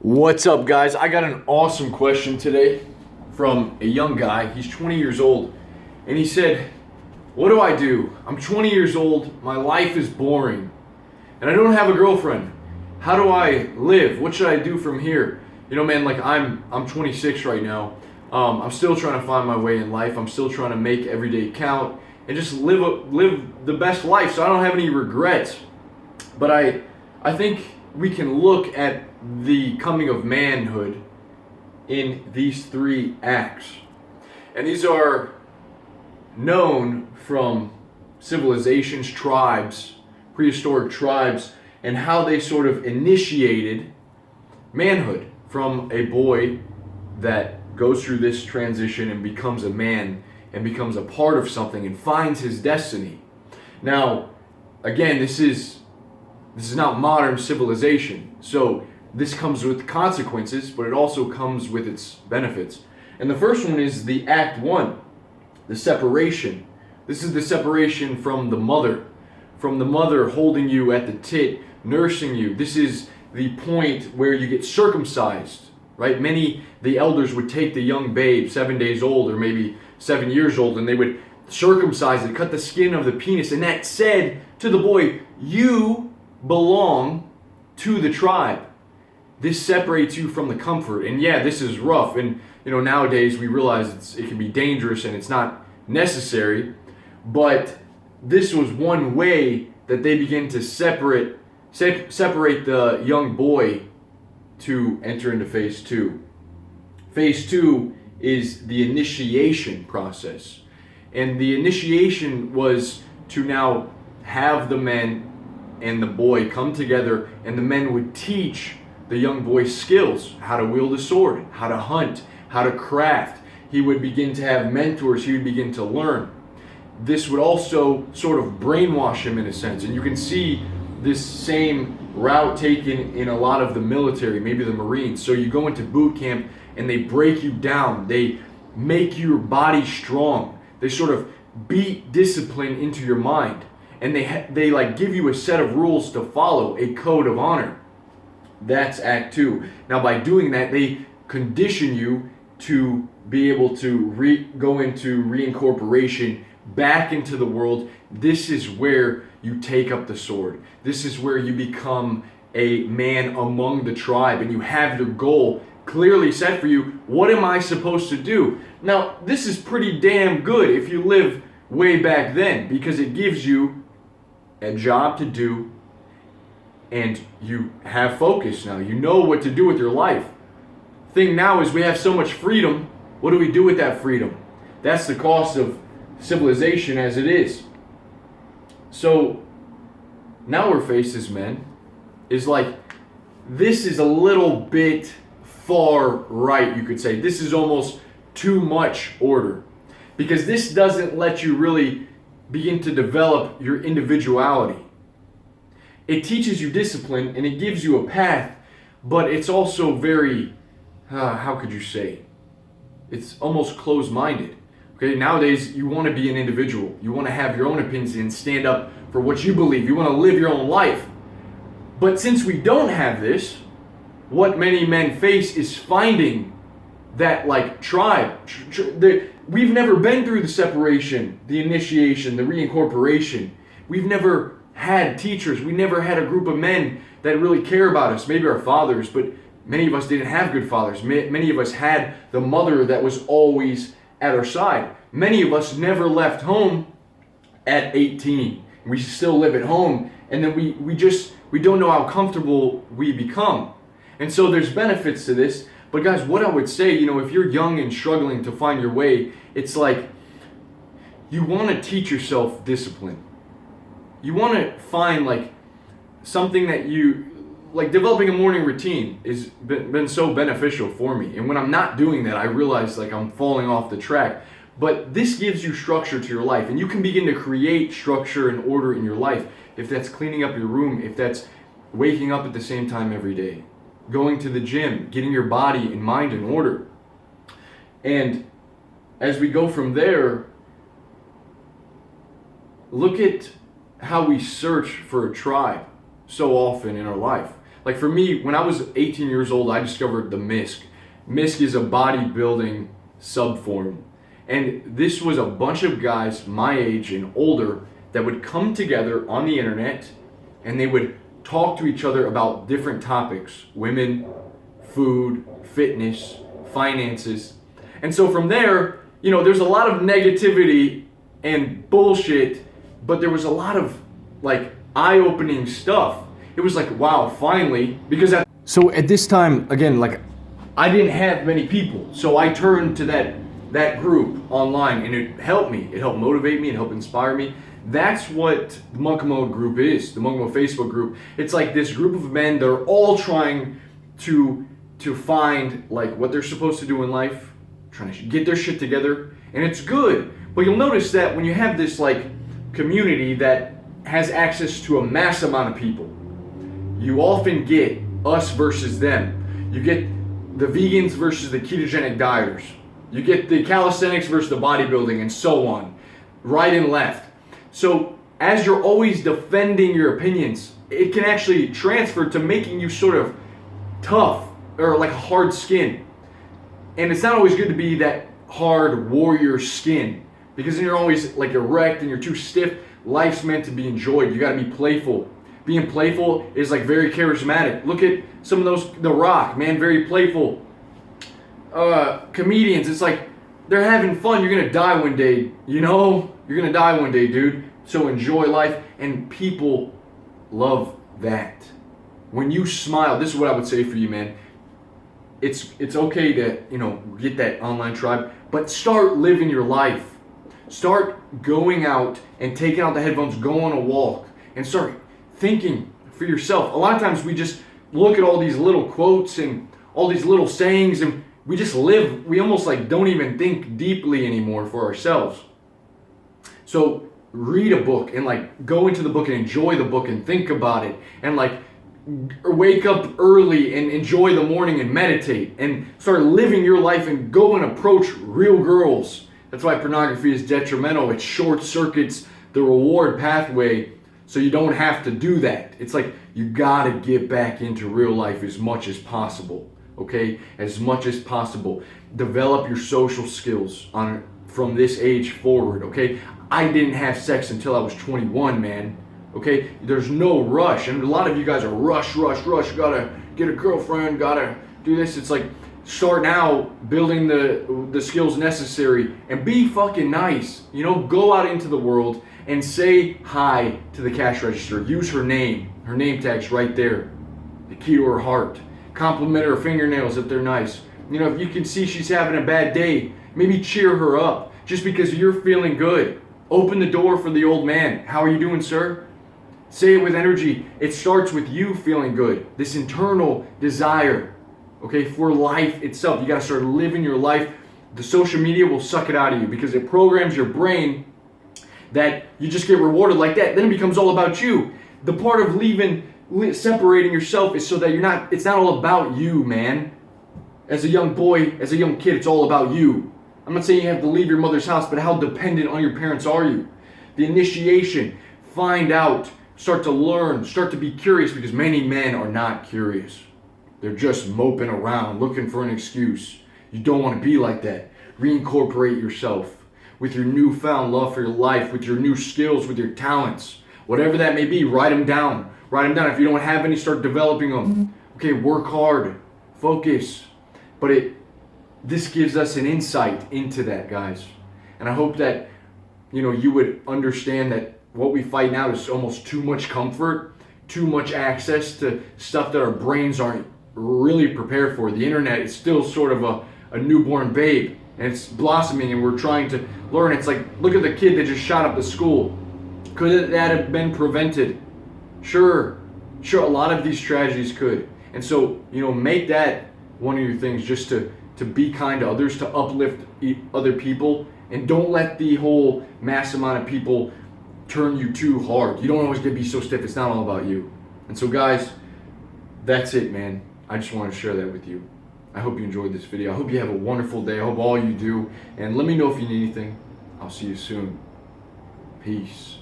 What's up, guys? I got an awesome question today from a young guy. He's 20 years old, and he said, what do I do? I'm 20 years old, my life is boring, and I don't have a girlfriend. How do I live? What should I do from here? You know, man, like I'm 26 right now. I'm still trying to find my way in life. I'm still trying to make every day count and just live the best life, so I don't have any regrets. But I think we can look at the coming of manhood in these three acts. And these are known from civilizations, tribes, prehistoric tribes, and how they sort of initiated manhood from a boy that goes through this transition and becomes a man and becomes a part of something and finds his destiny. Now, again, this is not modern civilization. So this comes with consequences, but it also comes with its benefits. And the first one is the Act 1, the separation. This is the separation from the mother holding you at the tit, nursing you. This is the point where you get circumcised, right? The elders would take the young babe, 7 days old or maybe 7 years old, and they would circumcise it, cut the skin of the penis, and that said to the boy, you belong to the tribe. This separates you from the comfort. And yeah, this is rough. And nowadays we realize it can be dangerous and it's not necessary. But this was one way that they began to separate the young boy to enter into phase 2. Phase 2 is the initiation process. And the initiation was to now have the men and the boy come together, and the men would teach the young boy skills, how to wield a sword, how to hunt, how to craft. He would begin to have mentors, he would begin to learn. This would also sort of brainwash him in a sense, and you can see this same route taken in a lot of the military, maybe the Marines. So you go into boot camp and they break you down, they make your body strong, they sort of beat discipline into your mind. And they like give you a set of rules to follow, a code of honor. That's Act 2. Now, by doing that, they condition you to be able to go into reincorporation back into the world. This is where you take up the sword. This is where you become a man among the tribe, and you have your goal clearly set for you. What am I supposed to do? Now, this is pretty damn good if you live way back then, because it gives you a job to do, and you have focus now. You know what to do with your life. Thing now is we have so much freedom. What do we do with that freedom? That's the cost of civilization as it is. So now we're faced as men is like, this is a little bit far right, you could say. This is almost too much order, because this doesn't let you really begin to develop your individuality. It teaches you discipline and it gives you a path, but it's also very, how could you say? It's almost closed-minded. Okay, nowadays you want to be an individual. You want to have your own opinions and stand up for what you believe. You want to live your own life. But since we don't have this, what many men face is finding that like tribe. We've never been through the separation, the initiation, the reincorporation. We've never had teachers. We never had a group of men that really care about us. Maybe our fathers, but many of us didn't have good fathers. Many of us had the mother that was always at our side. Many of us never left home at 18. We still live at home, and then we don't know how comfortable we become. And so there's benefits to this. But guys, what I would say, if you're young and struggling to find your way, it's like you want to teach yourself discipline. You want to find like something that like developing a morning routine has been so beneficial for me. And when I'm not doing that, I realize like I'm falling off the track. But this gives you structure to your life, and you can begin to create structure and order in your life. If that's cleaning up your room, if that's waking up at the same time every day, going to the gym, getting your body and mind in order. And as we go from there, look at how we search for a tribe so often in our life. Like for me, when I was 18 years old, I discovered the MISC. MISC is a bodybuilding subform. And this was a bunch of guys my age and older that would come together on the internet and they would talk to each other about different topics: women, food, fitness, finances. And so from there, there's a lot of negativity and bullshit, but there was a lot of like eye-opening stuff. It was like, wow, finally, because so at this time, again, like I didn't have many people, so I turned to that group online, and it helped me. It helped motivate me. It helped inspire me. That's what the Monk Mode group is, the Monk Mode Facebook group. It's like this group of men. They're all trying to find like what they're supposed to do in life, trying to get their shit together, and it's good. But you'll notice that when you have this like community that has access to a mass amount of people, you often get us versus them. You get the vegans versus the ketogenic dieters. You get the calisthenics versus the bodybuilding, and so on, right and left. So as you're always defending your opinions, it can actually transfer to making you sort of tough or like hard skin. And it's not always good to be that hard warrior skin, because then you're always like erect and you're too stiff. Life's meant to be enjoyed. You got to be playful. Being playful is like very charismatic. Look at some of those, The Rock, man, very playful. Comedians, it's like they're having fun. You're gonna die one day, You're gonna die one day, dude. So enjoy life, and people love that. When you smile, this is what I would say for you, man. It's okay to, get that online tribe, but start living your life. Start going out and taking out the headphones, go on a walk, and start thinking for yourself. A lot of times we just look at all these little quotes and all these little sayings, and we just live, we almost like don't even think deeply anymore for ourselves. So read a book and like go into the book and enjoy the book and think about it, and like wake up early and enjoy the morning and meditate and start living your life and go and approach real girls. That's why pornography is detrimental. It short circuits the reward pathway, so you don't have to do that. It's like you gotta get back into real life as much as possible, okay? As much as possible. Develop your social skills from this age forward, okay? I didn't have sex until I was 21, man. Okay, there's no rush, and a lot of you guys are rush, gotta get a girlfriend, gotta do this. It's like, start now building the skills necessary and be fucking nice. Go out into the world and say hi to the cash register. Use her name tag's right there, the key to her heart. Compliment her fingernails if they're nice. If you can see she's having a bad day, maybe cheer her up just because you're feeling good. Open the door for the old man. How are you doing, sir? Say it with energy. It starts with you feeling good. This internal desire, okay, for life itself. You got to start living your life. The social media will suck it out of you because it programs your brain that you just get rewarded like that. Then it becomes all about you. The part of separating yourself is so that it's not all about you, man. As a young boy, as a young kid, it's all about you. I'm not saying you have to leave your mother's house, but how dependent on your parents are you? The initiation, find out. Start to learn, start to be curious, because many men are not curious. They're just moping around, looking for an excuse. You don't want to be like that. Reincorporate yourself with your newfound love for your life, with your new skills, with your talents. Whatever that may be, write them down. Write them down. If you don't have any, start developing them. Okay, work hard, focus. But this gives us an insight into that, guys. And I hope that, you would understand that what we fight now is almost too much comfort, too much access to stuff that our brains aren't really prepared for. The internet is still sort of a newborn babe, and it's blossoming, and we're trying to learn. It's like, look at the kid that just shot up the school. Could that have been prevented? Sure, a lot of these tragedies could. And so, make that one of your things, just to be kind to others, to uplift other people, and don't let the whole mass amount of people turn you too hard. You don't always get to be so stiff. It's not all about you. And so, guys, that's it, man. I just wanted to share that with you. I hope you enjoyed this video. I hope you have a wonderful day. I hope all you do. And let me know if you need anything. I'll see you soon. Peace.